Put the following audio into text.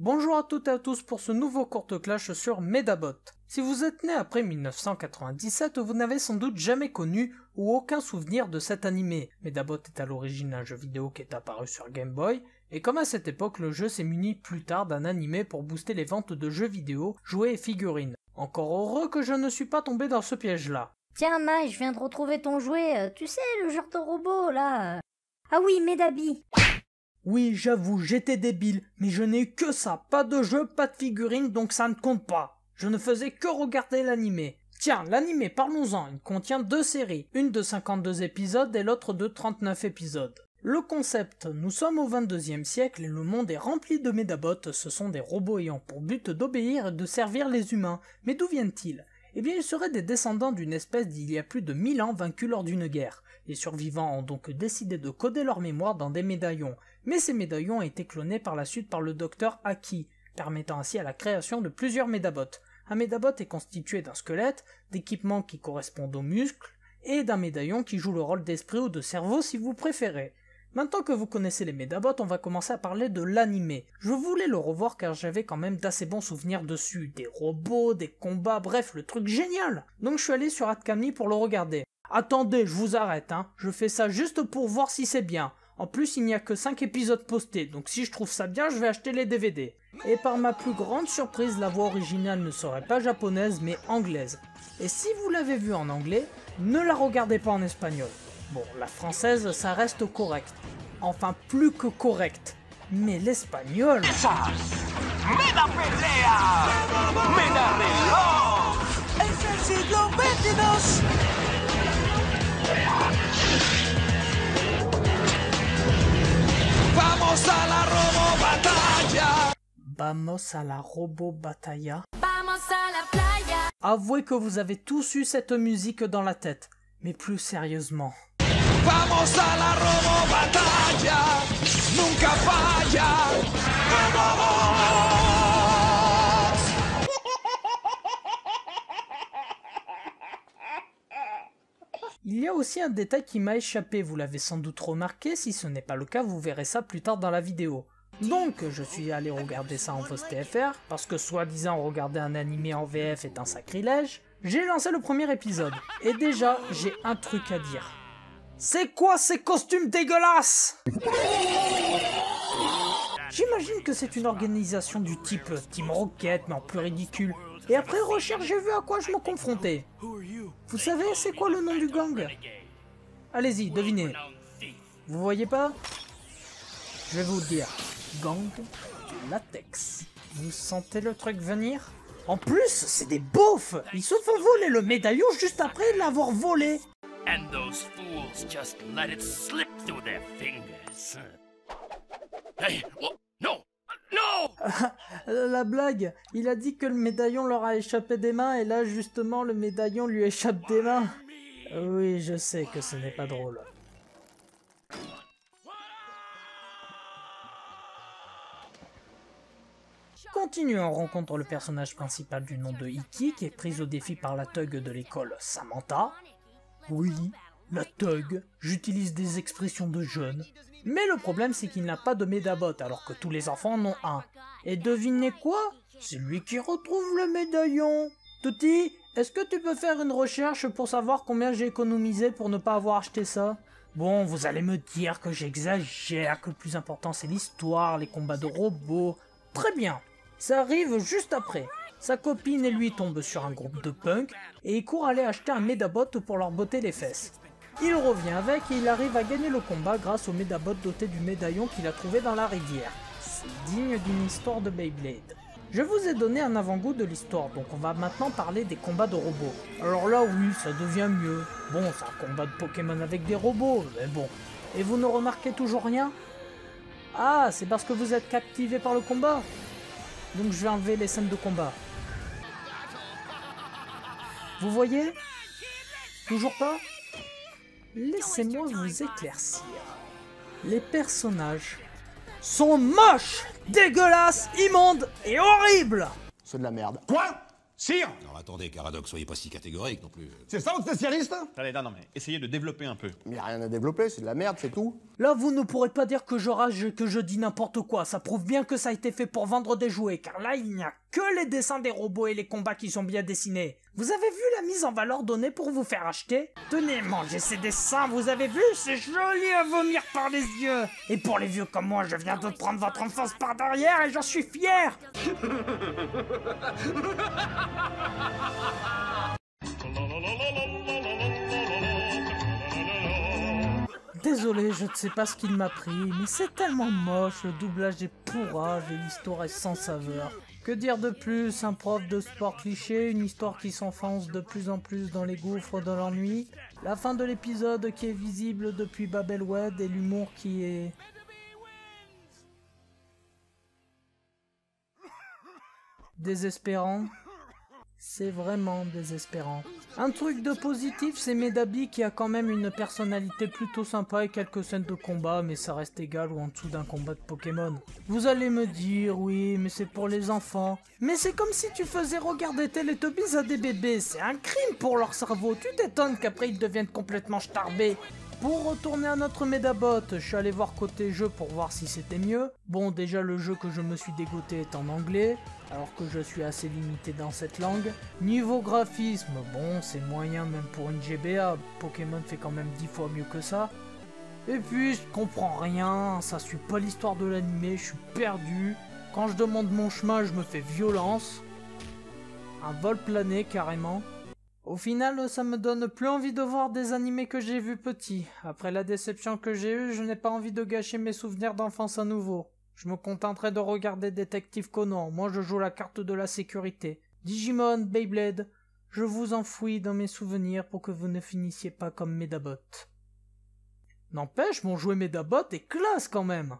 Bonjour à toutes et à tous pour ce nouveau courte clash sur Medabot. Si vous êtes né après 1997, vous n'avez sans doute jamais connu ou aucun souvenir de cet animé. Medabot est à l'origine un jeu vidéo qui est apparu sur Game Boy, et comme à cette époque le jeu s'est muni plus tard d'un animé pour booster les ventes de jeux vidéo, jouets et figurines. Encore heureux que je ne suis pas tombé dans ce piège-là. Tiens Mai, je viens de retrouver ton jouet, tu sais, le genre de robot là. Ah oui, Medabi. Oui, j'avoue, j'étais débile, mais je n'ai eu que ça, pas de jeu, pas de figurines, donc ça ne compte pas. Je ne faisais que regarder l'animé. Tiens, l'animé, parlons-en, il contient 2 séries, une de 52 épisodes et l'autre de 39 épisodes. Le concept, nous sommes au 22e siècle et le monde est rempli de Medabots, ce sont des robots ayant pour but d'obéir et de servir les humains. Mais d'où viennent-ils ? Eh bien, ils seraient des descendants d'une espèce d'il y a plus de 1000 ans vaincue lors d'une guerre. Les survivants ont donc décidé de coder leur mémoire dans des médaillons, mais ces médaillons ont été clonés par la suite par le docteur Aki, permettant ainsi à la création de plusieurs Medabots. Un Medabot est constitué d'un squelette, d'équipements qui correspondent aux muscles, et d'un médaillon qui joue le rôle d'esprit ou de cerveau si vous préférez. Maintenant que vous connaissez les Medabots, on va commencer à parler de l'animé. Je voulais le revoir car j'avais quand même d'assez bons souvenirs dessus, des robots, des combats, bref, le truc génial. Donc je suis allé sur Atkami pour le regarder. Attendez, je vous arrête, je fais ça juste pour voir si c'est bien. En plus, il n'y a que 5 épisodes postés, donc si je trouve ça bien, je vais acheter les DVD. Et par ma plus grande surprise, la voix originale ne serait pas japonaise, mais anglaise. Et si vous l'avez vue en anglais, ne la regardez pas en espagnol. Bon, la française, ça reste correct. Enfin, plus que correct. Mais l'espagnol... ¡Meda pelea! ¡Meda reloj! ¡Es el siglo XXII! ¡Vamos a la robo batalla! Vamos a la robo batalla. Vamos a la playa. Avouez que vous avez tous eu cette musique dans la tête. Mais plus sérieusement... ¡Vamos a la robo batalla! ¡Nunca falla! Il y a aussi un détail qui m'a échappé, vous l'avez sans doute remarqué, si ce n'est pas le cas, vous verrez ça plus tard dans la vidéo. Donc, je suis allé regarder ça en post-TFR, parce que soi-disant regarder un animé en VF est un sacrilège. J'ai lancé le premier épisode, et déjà, j'ai un truc à dire. C'est quoi ces costumes dégueulasses ? J'imagine que c'est une organisation du type Team Rocket, mais en plus ridicule. Et après recherche, j'ai vu à quoi je me confrontais. Vous savez, c'est quoi le nom du gang ? Allez-y, devinez. Vous voyez pas ? Je vais vous le dire. Gang du latex. Vous sentez le truc venir ? En plus, c'est des beaufs ! Ils se font voler le médaillon juste après l'avoir volé. And those fools just let it slip through their fingers. Hey, what? No! No! La blague, il a dit que le médaillon leur a échappé des mains et là justement le médaillon lui échappe des mains. Oui, je sais que ce n'est pas drôle. Continuons, on rencontre le personnage principal du nom de Iki qui est prise au défi par la thug de l'école Samantha. Oui, la thug, j'utilise des expressions de jeunes. Mais le problème c'est qu'il n'a pas de Medabot alors que tous les enfants en ont un. Et devinez quoi ? C'est lui qui retrouve le médaillon. Tutti, est-ce que tu peux faire une recherche pour savoir combien j'ai économisé pour ne pas avoir acheté ça ? Bon, vous allez me dire que j'exagère, que le plus important c'est l'histoire, les combats de robots. Très bien, ça arrive juste après. Sa copine et lui tombent sur un groupe de punk et il court aller acheter un Medabot pour leur botter les fesses. Il revient avec et il arrive à gagner le combat grâce au Medabot doté du médaillon qu'il a trouvé dans la rivière. C'est digne d'une histoire de Beyblade. Je vous ai donné un avant-goût de l'histoire, donc on va maintenant parler des combats de robots. Alors là oui, ça devient mieux. Bon, c'est un combat de Pokémon avec des robots, mais bon. Et vous ne remarquez toujours rien ? Ah, c'est parce que vous êtes captivé par le combat ? Donc je vais enlever les scènes de combat. Vous voyez ? Toujours pas ? Laissez-moi vous éclaircir. Les personnages sont moches, dégueulasses, immondes et horribles. C'est de la merde. Quoi? Sire! Alors attendez, Caradoc, soyez pas si catégorique non plus. C'est ça votre spécialiste? Allez, non, mais essayez de développer un peu. Mais y a rien à développer, c'est de la merde, c'est tout. Là, vous ne pourrez pas dire que je rage et que je dis n'importe quoi. Ça prouve bien que ça a été fait pour vendre des jouets, car là, il n'y a que les dessins des robots et les combats qui sont bien dessinés. Vous avez vu la mise en valeur donnée pour vous faire acheter? Tenez, mangez ces dessins, vous avez vu? C'est joli à vomir par les yeux. Et pour les vieux comme moi, je viens de prendre votre enfance par derrière et j'en suis fier. Désolé, je ne sais pas ce qu'il m'a pris, mais c'est tellement moche, le doublage est pourrave et l'histoire est sans saveur. Que dire de plus? Un prof de sport cliché, une histoire qui s'enfonce de plus en plus dans les gouffres de l'ennui, la fin de l'épisode qui est visible depuis Babelwed et l'humour qui est... désespérant. C'est vraiment désespérant. Un truc de positif, c'est Medabi qui a quand même une personnalité plutôt sympa et quelques scènes de combat, mais ça reste égal ou en dessous d'un combat de Pokémon. Vous allez me dire, oui, mais c'est pour les enfants. Mais c'est comme si tu faisais regarder Teletubbies à des bébés, c'est un crime pour leur cerveau. Tu t'étonnes qu'après ils deviennent complètement starbés. Pour retourner à notre Medabot, je suis allé voir côté jeu pour voir si c'était mieux. Bon, déjà le jeu que je me suis dégoté est en anglais, alors que je suis assez limité dans cette langue. Niveau graphisme, bon, c'est moyen même pour une GBA, Pokémon fait quand même 10 fois mieux que ça. Et puis, je comprends rien, ça suit pas l'histoire de l'animé, je suis perdu. Quand je demande mon chemin, je me fais violence. Un vol plané, carrément. Au final, ça me donne plus envie de voir des animés que j'ai vus petit. Après la déception que j'ai eue, je n'ai pas envie de gâcher mes souvenirs d'enfance à nouveau. Je me contenterai de regarder Détective Conan, moi je joue la carte de la sécurité. Digimon, Beyblade, je vous enfouis dans mes souvenirs pour que vous ne finissiez pas comme Medabot. N'empêche, mon jouet Medabot est classe quand même.